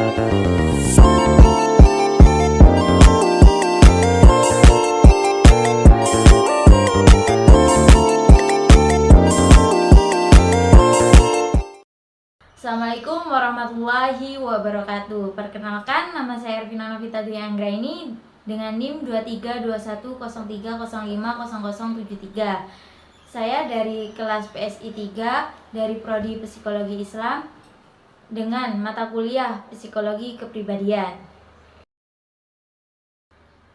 Assalamualaikum warahmatullahi wabarakatuh. Perkenalkan, nama saya Ervina Novita Dwi Anggraini dengan NIM 232103050073. Saya dari kelas PSI 3 dari Prodi Psikologi Islam dengan mata kuliah Psikologi Kepribadian.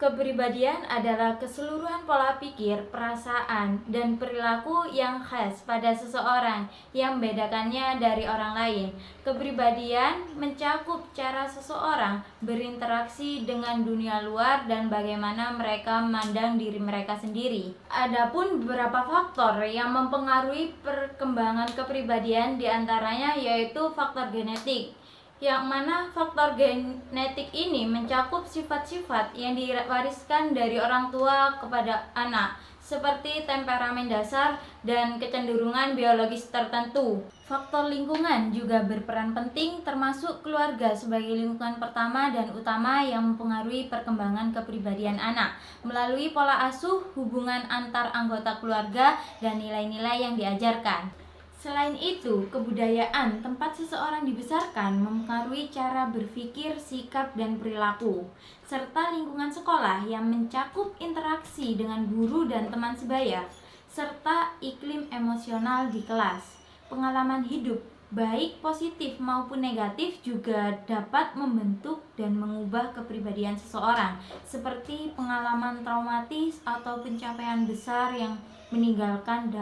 Kepribadian adalah keseluruhan pola pikir, perasaan, dan perilaku yang khas pada seseorang yang membedakannya dari orang lain. Kepribadian mencakup cara seseorang berinteraksi dengan dunia luar dan bagaimana mereka memandang diri mereka sendiri. Adapun beberapa faktor yang mempengaruhi perkembangan kepribadian diantaranya yaitu faktor genetik, yang mana faktor genetik ini mencakup sifat-sifat yang diwariskan dari orang tua kepada anak, seperti temperamen dasar dan kecenderungan biologis tertentu. Faktor lingkungan juga berperan penting, termasuk keluarga sebagai lingkungan pertama dan utama yang mempengaruhi perkembangan kepribadian anak, melalui pola asuh, hubungan antar anggota keluarga, dan nilai-nilai yang diajarkan. Selain itu, kebudayaan tempat seseorang dibesarkan mempengaruhi cara berpikir, sikap, dan perilaku, serta lingkungan sekolah yang mencakup interaksi dengan guru dan teman sebaya, serta iklim emosional di kelas. Pengalaman hidup, baik positif maupun negatif, juga dapat membentuk dan mengubah kepribadian seseorang, seperti pengalaman traumatis atau pencapaian besar yang meninggalkan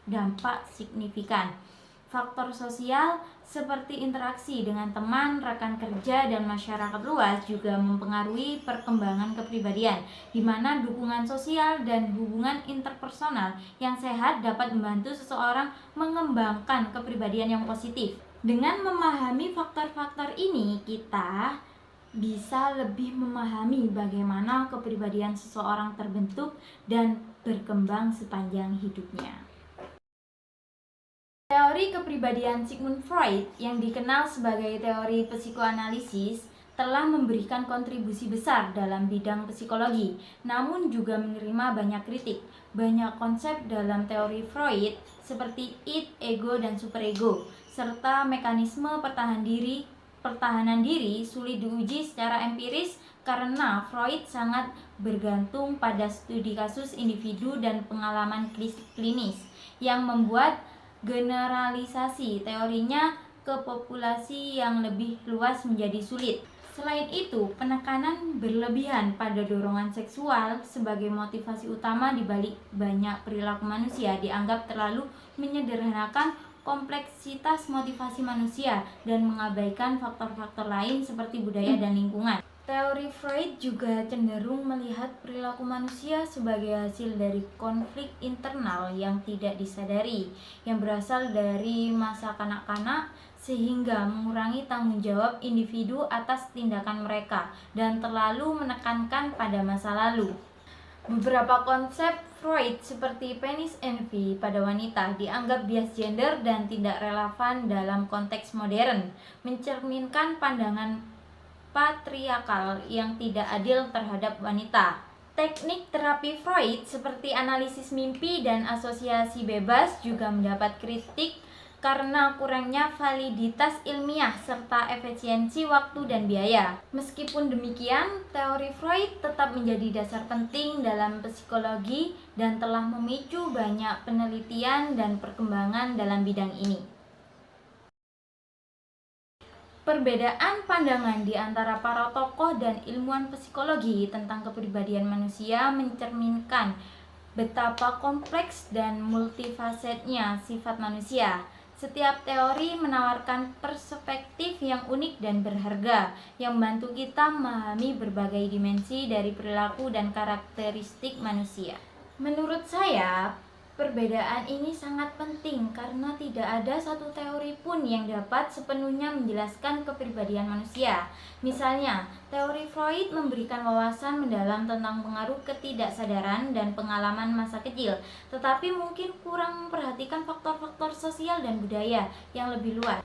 dampak signifikan. Faktor sosial seperti interaksi dengan teman, rekan kerja, dan masyarakat luas juga mempengaruhi perkembangan kepribadian, di mana dukungan sosial dan hubungan interpersonal yang sehat dapat membantu seseorang mengembangkan kepribadian yang positif. Dengan memahami faktor-faktor ini, kita bisa lebih memahami bagaimana kepribadian seseorang terbentuk dan berkembang sepanjang hidupnya. Teori kepribadian Sigmund Freud, yang dikenal sebagai teori psikoanalisis, telah memberikan kontribusi besar dalam bidang psikologi, namun juga menerima banyak kritik. Banyak konsep dalam teori Freud seperti id, ego, dan superego, serta mekanisme pertahanan diri sulit diuji secara empiris karena Freud sangat bergantung pada studi kasus individu dan pengalaman klinis yang membuat generalisasi teorinya ke populasi yang lebih luas menjadi sulit. Selain itu, penekanan berlebihan pada dorongan seksual sebagai motivasi utama di balik banyak perilaku manusia dianggap terlalu menyederhanakan kompleksitas motivasi manusia dan mengabaikan faktor-faktor lain seperti budaya dan lingkungan. Teori Freud juga cenderung melihat perilaku manusia sebagai hasil dari konflik internal yang tidak disadari, yang berasal dari masa kanak-kanak, sehingga mengurangi tanggung jawab individu atas tindakan mereka dan terlalu menekankan pada masa lalu. Beberapa konsep Freud seperti penis envy pada wanita dianggap bias gender dan tidak relevan dalam konteks modern, mencerminkan pandangan patriarkal yang tidak adil terhadap wanita. Teknik terapi Freud seperti analisis mimpi dan asosiasi bebas juga mendapat kritik karena kurangnya validitas ilmiah serta efisiensi waktu dan biaya. Meskipun demikian, teori Freud tetap menjadi dasar penting dalam psikologi dan telah memicu banyak penelitian dan perkembangan dalam bidang ini. Perbedaan pandangan di antara para tokoh dan ilmuwan psikologi tentang kepribadian manusia mencerminkan betapa kompleks dan multifacetnya sifat manusia. Setiap teori menawarkan perspektif yang unik dan berharga, yang membantu kita memahami berbagai dimensi dari perilaku dan karakteristik manusia. Menurut saya, perbedaan ini sangat penting karena tidak ada satu teori pun yang dapat sepenuhnya menjelaskan kepribadian manusia. Misalnya, teori Freud memberikan wawasan mendalam tentang pengaruh ketidaksadaran dan pengalaman masa kecil, tetapi mungkin kurang memperhatikan faktor-faktor sosial dan budaya yang lebih luas.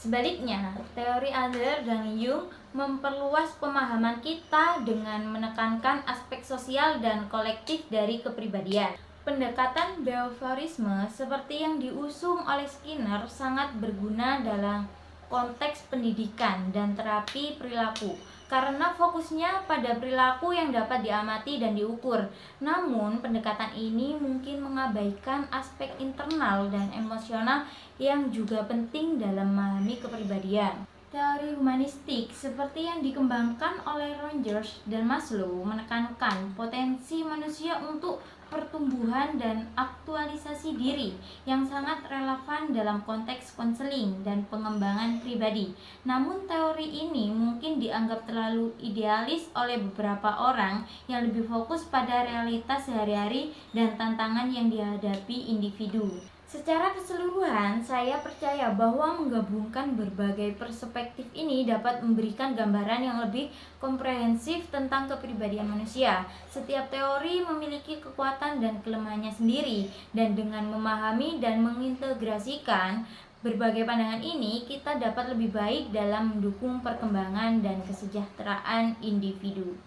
Sebaliknya, teori Adler dan Jung memperluas pemahaman kita dengan menekankan aspek sosial dan kolektif dari kepribadian. Pendekatan behaviorisme seperti yang diusung oleh Skinner sangat berguna dalam konteks pendidikan dan terapi perilaku karena fokusnya pada perilaku yang dapat diamati dan diukur. Namun, pendekatan ini mungkin mengabaikan aspek internal dan emosional yang juga penting dalam memahami kepribadian. Teori humanistik seperti yang dikembangkan oleh Rogers dan Maslow menekankan potensi manusia untuk pertumbuhan dan aktualisasi diri yang sangat relevan dalam konteks konseling dan pengembangan pribadi. Namun teori ini mungkin dianggap terlalu idealis oleh beberapa orang yang lebih fokus pada realitas sehari-hari dan tantangan yang dihadapi individu. Secara keseluruhan, saya percaya bahwa menggabungkan berbagai perspektif ini dapat memberikan gambaran yang lebih komprehensif tentang kepribadian manusia. Setiap teori memiliki kekuatan dan kelemahannya sendiri, dan dengan memahami dan mengintegrasikan berbagai pandangan ini, kita dapat lebih baik dalam mendukung perkembangan dan kesejahteraan individu.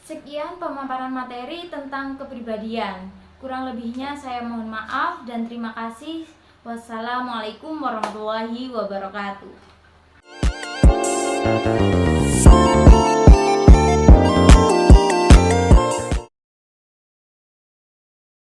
Sekian pemaparan materi tentang kepribadian. Kurang lebihnya saya mohon maaf dan terima kasih. Wassalamualaikum warahmatullahi wabarakatuh.